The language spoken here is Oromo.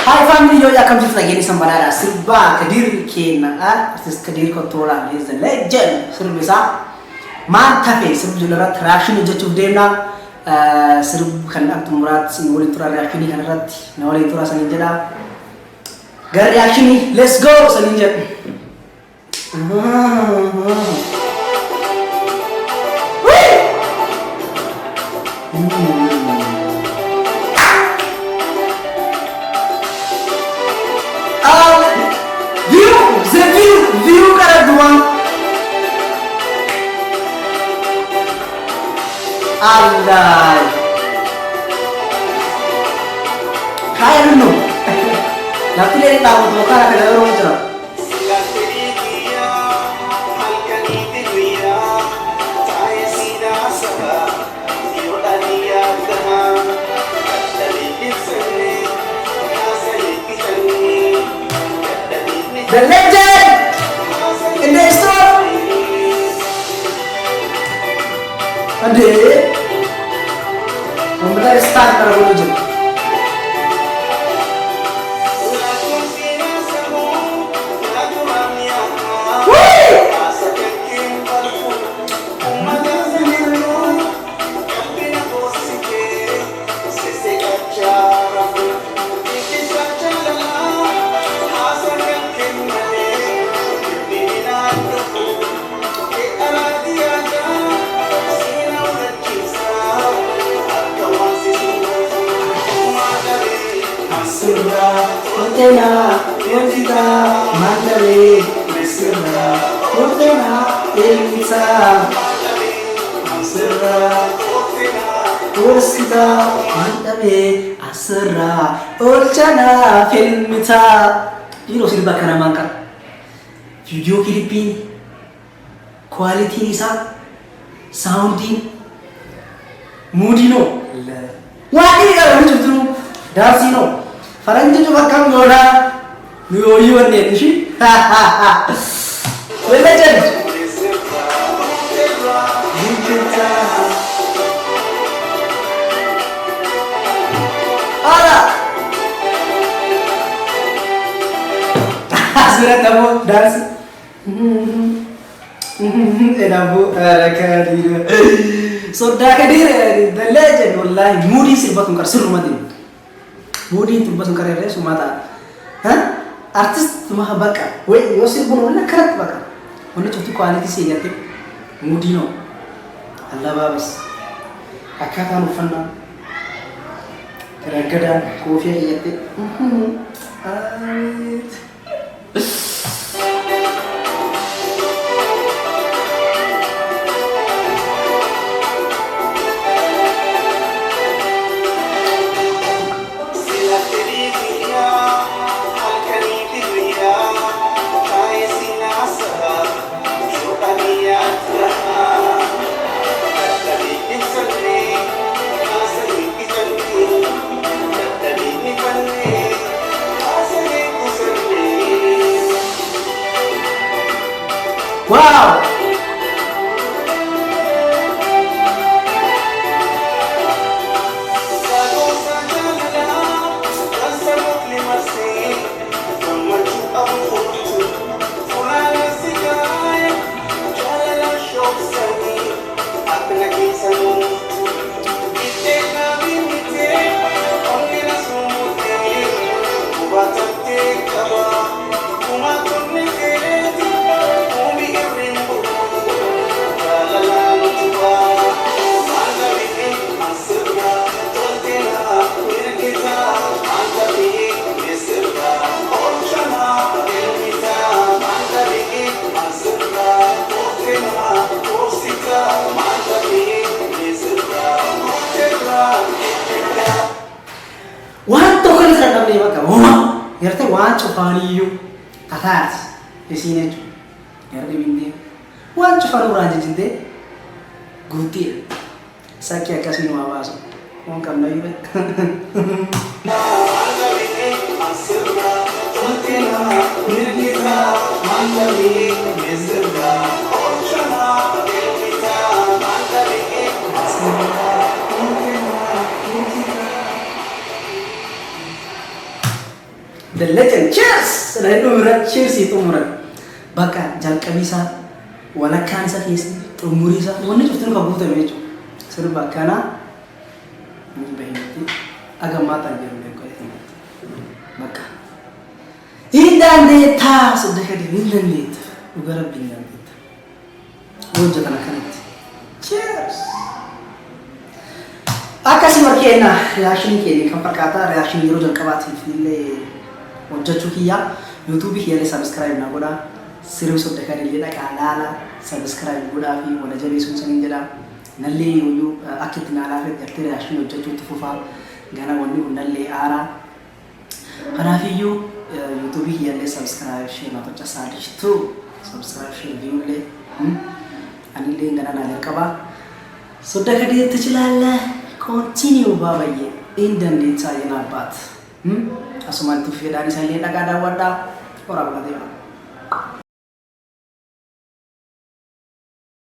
Hai family, yo ya come to lagi ni sambarara Sirba Kadir Kena artist Kadir Kotola is the legend Sirbisa Mantafe Sirb Jularat Rashi Jachu Dena Sirb kan Abdumurat Sinwali Tura Rakini Kanarat Nawali Tura Saninjada Gar Rakini let's go Saninjad view kada duang Allah kaya dulu nanti dari tahu tuh kan ada orang cerah the legend in the store. Ade, membenar start para pengunjung. Urtena, urtita, mandale, mesra, urtena, elisa, asra, urtita, mandale, asra, urtena, filmita. Ini loh Sirba kana mangkat. Video klipin, quality nisa, sounding, moodino. Wah ini kalau lucu tuh, dasino. Faranji juga kan goda, nuyoyuan nih sih, hahaha. Legend. Ada. Surat tamu dance. Enabu kadir. Sudah kadir, the legend wallahi. Moody Sirba tungkar suruh mati. Moody itu bahasa karya Sumata, artis cuma baka, weh, Yosir pun mana kerat baka, mana cuti kualiti sih ya tip, Moody no, Allah babas, akatan ufana, keragadan kopi ya tip, Wow! Yarte wancho paniyo tatas esine chu yarte bindi wancho panu ranje jinde guti sakya kasino awaso on kam nahi be The legend. Cheers! Cheers itu murah. Baka jalqabisa walakkaan isa keessa xumuriisa wanni cuftin ka guutame jechuudha. Sirba kana ni bahinti agamata jiru ne ko bakka. Hindandeeta sodaka hindandeeta ugara bindandeeta. Wajja kana kanatti. Cheers! Akkasii warkeena reaction keenya kan fakkaata reaction yeroo jalqabaatiif illee hojjechuu kiyya YouTube kiyya subscribe na godha sirbi soddaka illee dhaqa laala subscribe godha fi wala jabeessuun sanin jedha nallee yoo akkitti naalaaf gartee reaction hojjechuu tufufaa gana wanni nallee aara kanaafiyyuu YouTube kiyya illee subscribe share na tocha saadishtu subscribe share view illee anillee gana na qaba soddaka deetti chilalla continue babayye indandeeta yenabat asuman tu fedani saya lihat agak ada wadah orang berarti